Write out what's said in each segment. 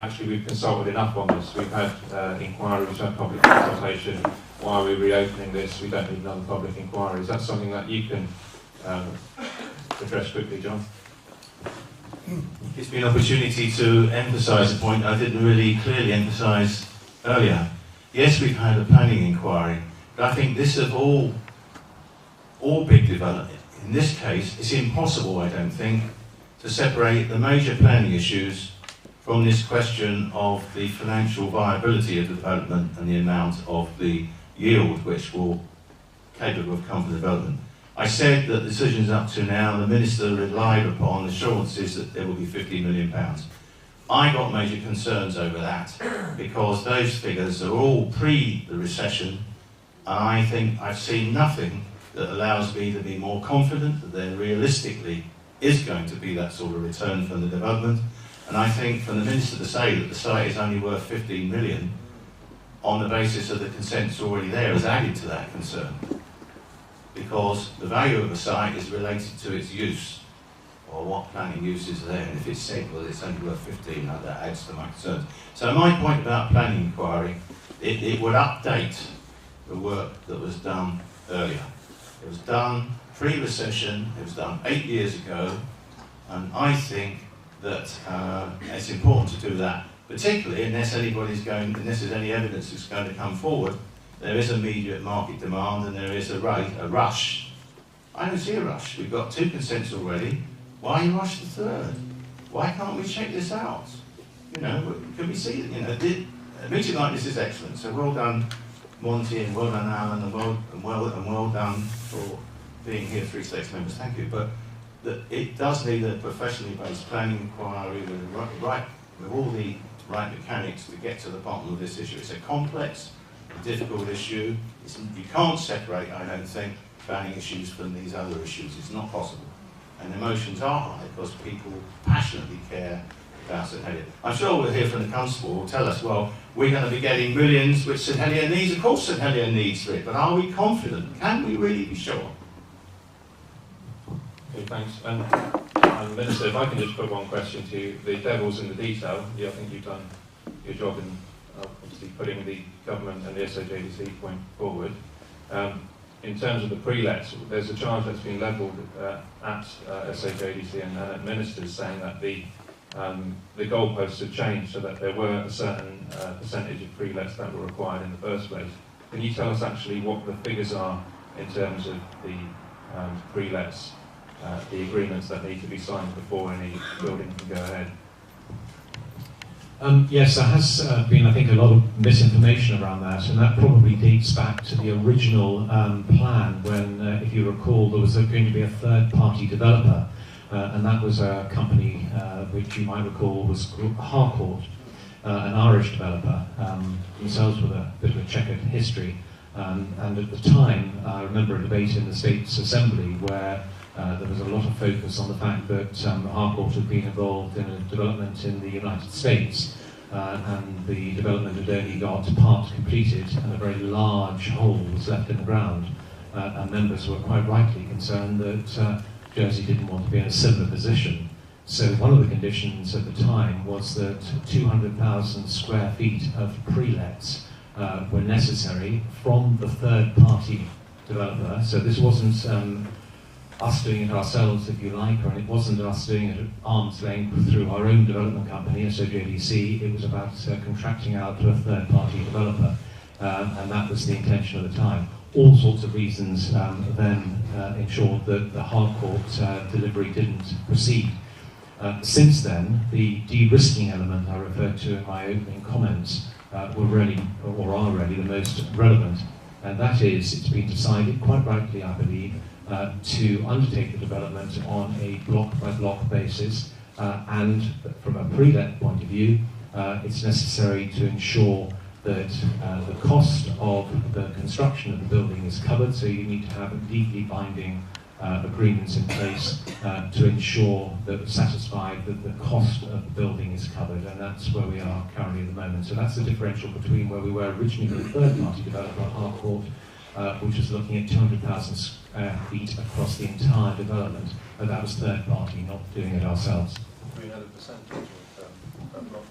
Actually, we've consulted enough on this. We've had inquiries, we've had public consultation. Why are we reopening this? We don't need another public inquiry. Is that something that you can address quickly, John? Gives me an opportunity to emphasise a point I didn't really clearly emphasise earlier. Yes, we've had a planning inquiry, but I think this of all big development, in this case, it's impossible, I don't think, to separate the major planning issues from this question of the financial viability of the development and the amount of the yield which will capable of come from development. I said that the decisions up to now, the Minister relied upon assurances that there will be £50 million. I got major concerns over that because those figures are all pre the recession, and I think I've seen nothing that allows me to be more confident that there realistically is going to be that sort of return from the development. And I think for the Minister to say that the site is only worth 15 million on the basis of the consents already there has added to that concern. Because the value of the site is related to its use, or what planning use is there. And if it's said, well, it's only worth 15, that adds to my concerns. So my point about planning inquiry, it would update the work that was done earlier. It was done pre-recession, it was done 8 years ago, and I think that it's important to do that, particularly unless there's any evidence that's going to come forward. There is immediate market demand and there is a rush. I don't see a rush. We've got 2 consents already. Why rush the 3rd? Why can't we check this out? You know, can we see that? You know, a meeting like this is excellent. So well done, Monty, and well done, Alan, and well done for being here, 3 States members. Thank you. But that it does need a professionally based planning inquiry with all the right mechanics to get to the bottom of this issue. It's a complex, difficult issue. You can't separate, I don't think, planning issues from these other issues. It's not possible. And emotions are high because people passionately care about St Helier. I'm sure we'll hear from the Constable who will tell us, well, we're going to be getting millions which St Helier needs. Of course St Helier needs it, but are we confident? Can we really be sure? Okay, thanks. And Minister, if I can just put one question to you. The devil's in the detail. I think you've done your job in obviously putting the government and the SOJDC point forward. In terms of the pre-lets, there's a charge that's been levelled at SOJDC and at ministers saying that the goalposts have changed so that there were a certain percentage of pre-lets that were required in the first place. Can you tell us actually what the figures are in terms of the pre-lets, the agreements that need to be signed before any building can go ahead? Yes, there has been, I think, a lot of misinformation around that, and that probably dates back to the original plan when, if you recall, there was going to be a third-party developer, and that was a company which you might recall was Harcourt, an Irish developer, themselves with a bit of a checkered history. And at the time, I remember a debate in the States Assembly where there was a lot of focus on the fact that Harcourt had been involved in a development in the United States, and the development had only got part completed and a very large hole was left in the ground. And members were quite rightly concerned that Jersey didn't want to be in a similar position. So one of the conditions at the time was that 200,000 square feet of pre-lets were necessary from the third-party developer. So this wasn't us doing it ourselves, if you like, or it wasn't us doing it at arm's length through our own development company, SOJDC. It was about contracting out to a third-party developer, and that was the intention at the time. All sorts of reasons then ensured that the Harcourt delivery didn't proceed. Since then, the de-risking element I referred to in my opening comments were really, or are really, the most relevant, and that is, it's been decided, quite rightly I believe, to undertake the development on a block-by-block basis, and from a pre-let point of view, it's necessary to ensure that the cost of the construction of the building is covered, so you need to have legally binding agreements in place to ensure that we're satisfied that the cost of the building is covered, and that's where we are currently at the moment. So that's the differential between where we were originally with the third-party developer, Harcourt, which was looking at 200,000 square feet across the entire development, and that was third-party, not doing it ourselves. We had a percentage of that block.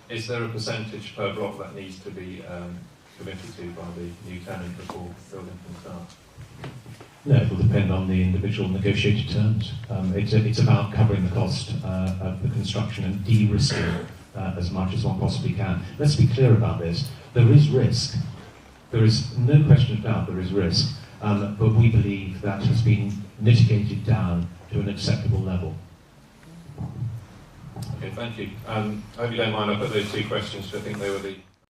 Is there a percentage per block that needs to be committed to by the new tenant before building can start? No, it will depend on the individual negotiated terms. It's about covering the cost of the construction and de-risking as much as one possibly can. Let's be clear about this. There is risk. There is no question of doubt there is risk, but we believe that has been mitigated down to an acceptable level. Okay, thank you. I hope you don't mind, I put those two questions, because I think they were the